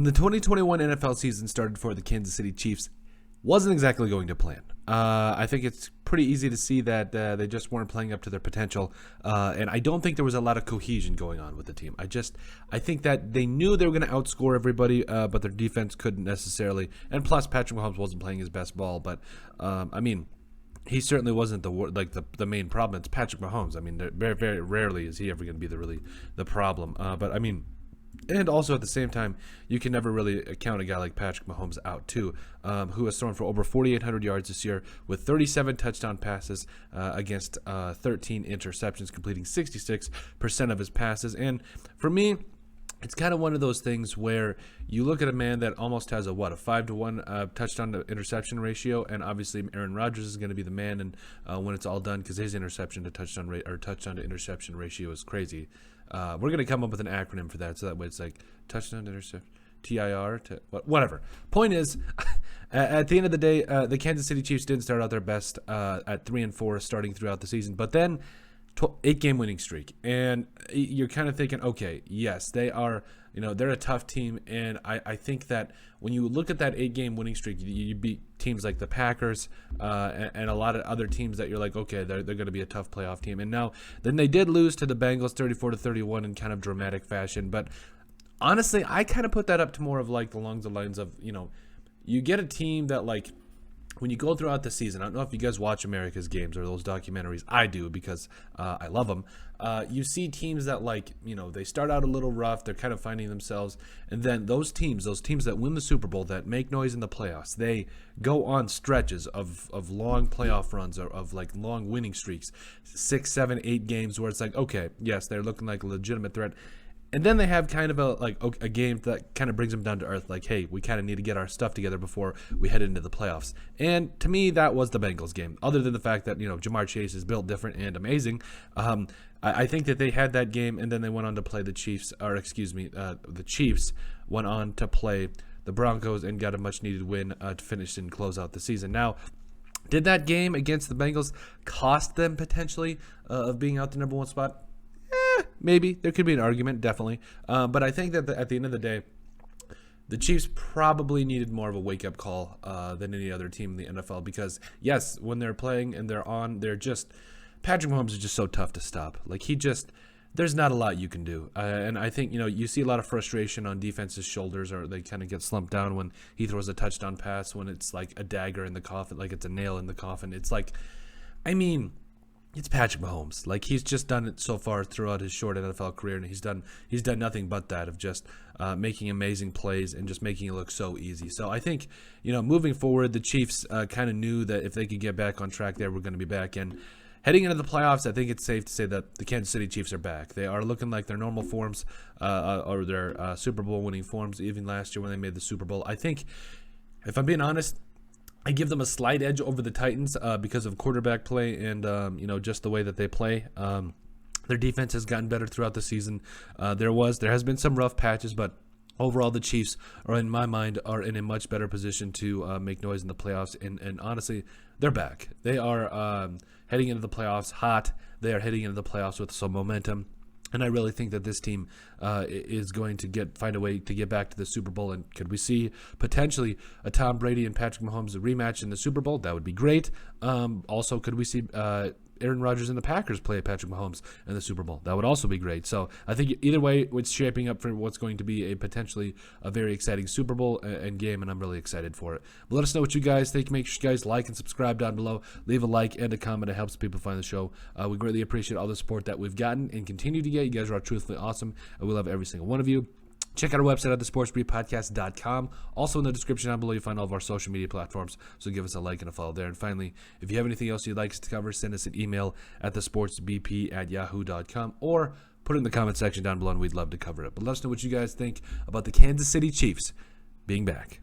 the 2021 NFL season started for the Kansas City Chiefs, wasn't exactly going to plan. I think it's pretty easy to see that they just weren't playing up to their potential, and I don't think there was a lot of cohesion going on with the team. I think that they knew they were going to outscore everybody, but their defense couldn't necessarily. And plus, Patrick Mahomes wasn't playing his best ball, but I mean, he certainly wasn't the main problem. It's Patrick Mahomes. I mean, very very rarely is he ever going to be the problem. But I mean. And also at the same time, you can never really count a guy like Patrick Mahomes out too, who has thrown for over 4,800 yards this year with 37 touchdown passes against 13 interceptions, completing 66% of his passes. And for me, it's kind of one of those things where you look at a man that almost has a 5-to-1 touchdown to interception ratio, and obviously Aaron Rodgers is going to be the man, and when it's all done, because his interception to touchdown rate or touchdown to interception ratio is crazy. We're going to come up with an acronym for that, so that way it's like touchdown to interception, TIR, whatever. Point is, at the end of the day, the Kansas City Chiefs didn't start out their best at 3-4 starting throughout the season, but then 8-game winning streak, and you're kind of thinking, okay, yes, they are, they're a tough team, and I think that when you look at that 8-game winning streak, you beat teams like the Packers and a lot of other teams that you're like, okay, they're going to be a tough playoff team. And now, then they did lose to the Bengals 34-31 in kind of dramatic fashion, but honestly, I kind of put that up to more of like along the lines of, you get a team that like, when you go throughout the season, I don't know if you guys watch America's Games or those documentaries. I do because I love them. You see teams that they start out a little rough. They're kind of finding themselves. And then those teams that win the Super Bowl, that make noise in the playoffs, they go on stretches of long playoff runs or of like long winning streaks, 6, 7, 8 games where it's like, okay, yes, they're looking like a legitimate threat. And then they have kind of a game that kind of brings them down to earth, like, hey, we kind of need to get our stuff together before we head into the playoffs. And to me, that was the Bengals game. Other than the fact that, Jamar Chase is built different and amazing, I think that they had that game, and then they went on to play the Chiefs, the Chiefs went on to play the Broncos and got a much-needed win to finish and close out the season. Now, did that game against the Bengals cost them potentially of being out the number one spot? Maybe. There could be an argument, definitely. But I think that at the end of the day, the Chiefs probably needed more of a wake-up call than any other team in the NFL because, yes, when they're playing and they're on, Patrick Mahomes is just so tough to stop. There's not a lot you can do. And I think, you see a lot of frustration on defense's shoulders, or they kind of get slumped down when he throws a touchdown pass, when it's like a dagger in the coffin, like it's a nail in the coffin. It's like, it's Patrick Mahomes. Like, he's just done it so far throughout his short NFL career, and he's done nothing but that of just making amazing plays and just making it look so easy. So I think, moving forward, the Chiefs kind of knew that if they could get back on track there, we're going to be back. And heading into the playoffs, I think it's safe to say that the Kansas City Chiefs are back. They are looking like their normal forms or their Super Bowl winning forms, even last year when they made the Super Bowl. I think, if I'm being honest, I give them a slight edge over the Titans because of quarterback play and, just the way that they play. Their defense has gotten better throughout the season. There has been some rough patches, but overall the Chiefs are, in my mind, are in a much better position to make noise in the playoffs. And honestly, they're back. They are heading into the playoffs hot. They are heading into the playoffs with some momentum. And I really think that this team is going to find a way to get back to the Super Bowl. And could we see potentially a Tom Brady and Patrick Mahomes rematch in the Super Bowl? That would be great. Also, could we see Aaron Rodgers and the Packers play Patrick Mahomes in the Super Bowl? That would also be great. So I think either way, it's shaping up for what's going to be potentially a very exciting Super Bowl and game, and I'm really excited for it. But let us know what you guys think. Make sure you guys like and subscribe down below. Leave a like and a comment. It helps people find the show. We greatly appreciate all the support that we've gotten and continue to get. You guys are truthfully awesome, and we love every single one of you. Check out our website at thesportsbriefpodcast.com. Also in the description down below, you'll find all of our social media platforms, so give us a like and a follow there. And finally, if you have anything else you'd like us to cover, send us an email at thesportsbp@yahoo.com or put it in the comment section down below, and we'd love to cover it. But let us know what you guys think about the Kansas City Chiefs being back.